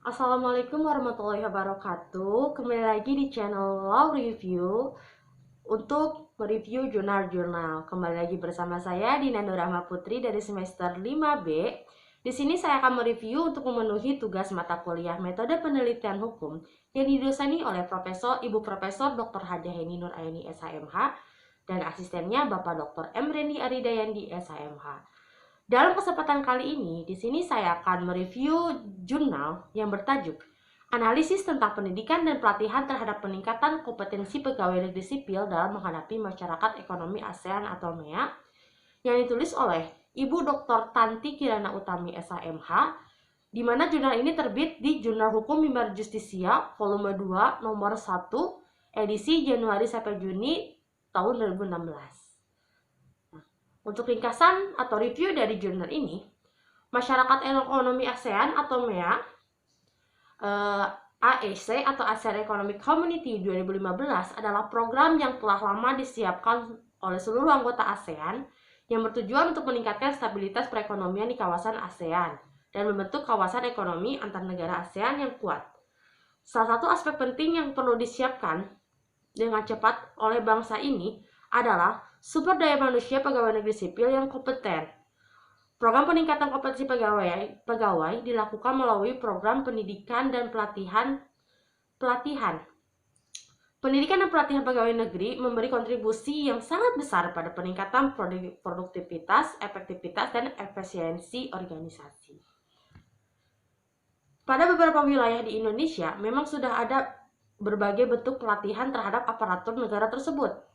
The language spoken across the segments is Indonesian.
Assalamualaikum warahmatullahi wabarakatuh. Kembali lagi di channel Law Review untuk mereview jurnal-jurnal. Kembali lagi bersama saya Dina Nurahma Putri dari semester 5B. Di sini saya akan mereview untuk memenuhi tugas mata kuliah Metode Penelitian Hukum yang didoseni oleh Ibu Profesor Dr. Hajah Heni Nur Aini SHMH dan asistennya Bapak Dr. M. Rendi Aridayandi SHMH. Dalam kesempatan kali ini, di sini saya akan mereview jurnal yang bertajuk Analisis tentang Pendidikan dan Pelatihan terhadap Peningkatan Kompetensi Pegawai Negeri Sipil dalam Menghadapi Masyarakat Ekonomi ASEAN atau MEA, yang ditulis oleh Ibu Dr. Tanti Kirana Utami SHMH, di mana jurnal ini terbit di Jurnal Hukum Mimbar Justisia volume 2 nomor 1 edisi Januari sampai Juni tahun 2016. Untuk ringkasan atau review dari jurnal ini, Masyarakat Ekonomi ASEAN atau MEA, AEC atau ASEAN Economic Community 2015 adalah program yang telah lama disiapkan oleh seluruh anggota ASEAN yang bertujuan untuk meningkatkan stabilitas perekonomian di kawasan ASEAN dan membentuk kawasan ekonomi antar negara ASEAN yang kuat. Salah satu aspek penting yang perlu disiapkan dengan cepat oleh bangsa ini adalah sumber daya manusia pegawai negeri sipil yang kompeten. Program peningkatan kompetensi pegawai dilakukan melalui program pendidikan dan pelatihan. Pendidikan dan pelatihan pegawai negeri memberi kontribusi yang sangat besar pada peningkatan produktivitas, efektivitas, dan efisiensi organisasi. Pada beberapa wilayah di Indonesia, memang sudah ada berbagai bentuk pelatihan terhadap aparatur negara tersebut.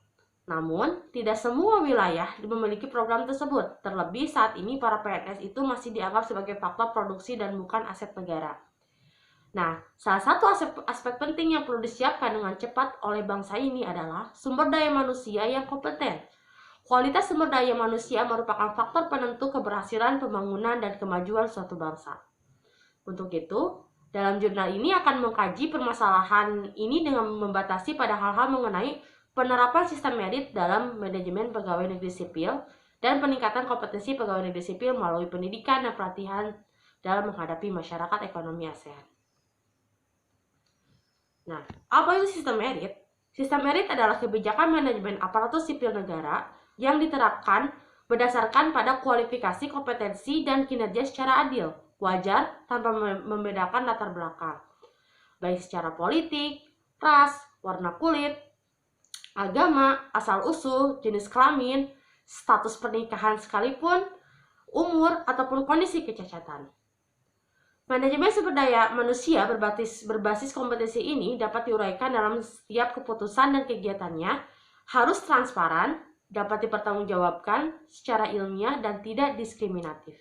Namun, tidak semua wilayah memiliki program tersebut. Terlebih saat ini para PNS itu masih dianggap sebagai faktor produksi dan bukan aset negara. Nah, salah satu aspek penting yang perlu disiapkan dengan cepat oleh bangsa ini adalah sumber daya manusia yang kompeten. Kualitas sumber daya manusia merupakan faktor penentu keberhasilan pembangunan dan kemajuan suatu bangsa. Untuk itu, dalam jurnal ini akan mengkaji permasalahan ini dengan membatasi pada hal-hal mengenai penerapan sistem merit dalam manajemen pegawai negeri sipil dan peningkatan kompetensi pegawai negeri sipil melalui pendidikan dan pelatihan dalam menghadapi masyarakat ekonomi ASEAN. Nah, apa itu sistem merit? Sistem merit adalah kebijakan manajemen aparatur sipil negara yang diterapkan berdasarkan pada kualifikasi, kompetensi, dan kinerja secara adil, wajar, tanpa membedakan latar belakang, baik secara politik, ras, warna kulit, agama, asal-usul, jenis kelamin, status pernikahan sekalipun, umur, ataupun kondisi kecacatan. Manajemen sumber daya manusia berbasis kompetensi ini dapat diuraikan dalam setiap keputusan dan kegiatannya, harus transparan, dapat dipertanggungjawabkan secara ilmiah, dan tidak diskriminatif.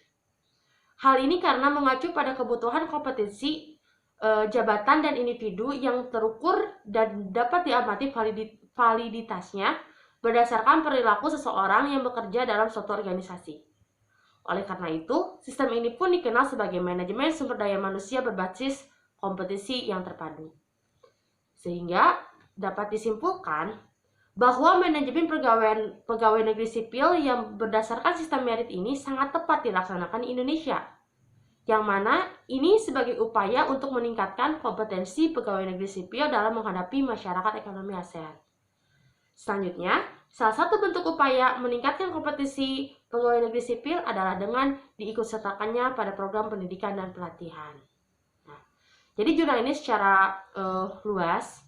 Hal ini karena mengacu pada kebutuhan kompetensi jabatan dan individu yang terukur dan dapat diamati validitasnya berdasarkan perilaku seseorang yang bekerja dalam suatu organisasi. Oleh karena itu, sistem ini pun dikenal sebagai manajemen sumber daya manusia berbasis kompetensi yang terpadu. Sehingga dapat disimpulkan bahwa manajemen pegawai negeri sipil yang berdasarkan sistem merit ini sangat tepat dilaksanakan di Indonesia, yang mana ini sebagai upaya untuk meningkatkan kompetensi pegawai negeri sipil dalam menghadapi masyarakat ekonomi ASEAN. Selanjutnya, salah satu bentuk upaya meningkatkan kompetensi pegawai negeri sipil adalah dengan diikutsertakannya pada program pendidikan dan pelatihan. Nah, jadi jurnal ini secara luas,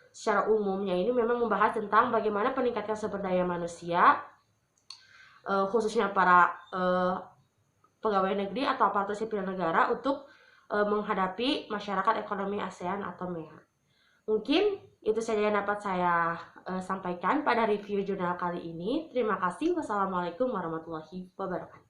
secara umumnya ini memang membahas tentang bagaimana peningkatan sumber daya manusia, khususnya para pegawai negeri atau aparatur sipil negara untuk menghadapi masyarakat ekonomi ASEAN atau MEA. Mungkin itu saja yang dapat saya sampaikan pada review jurnal kali ini. Terima kasih. Wassalamualaikum warahmatullahi wabarakatuh.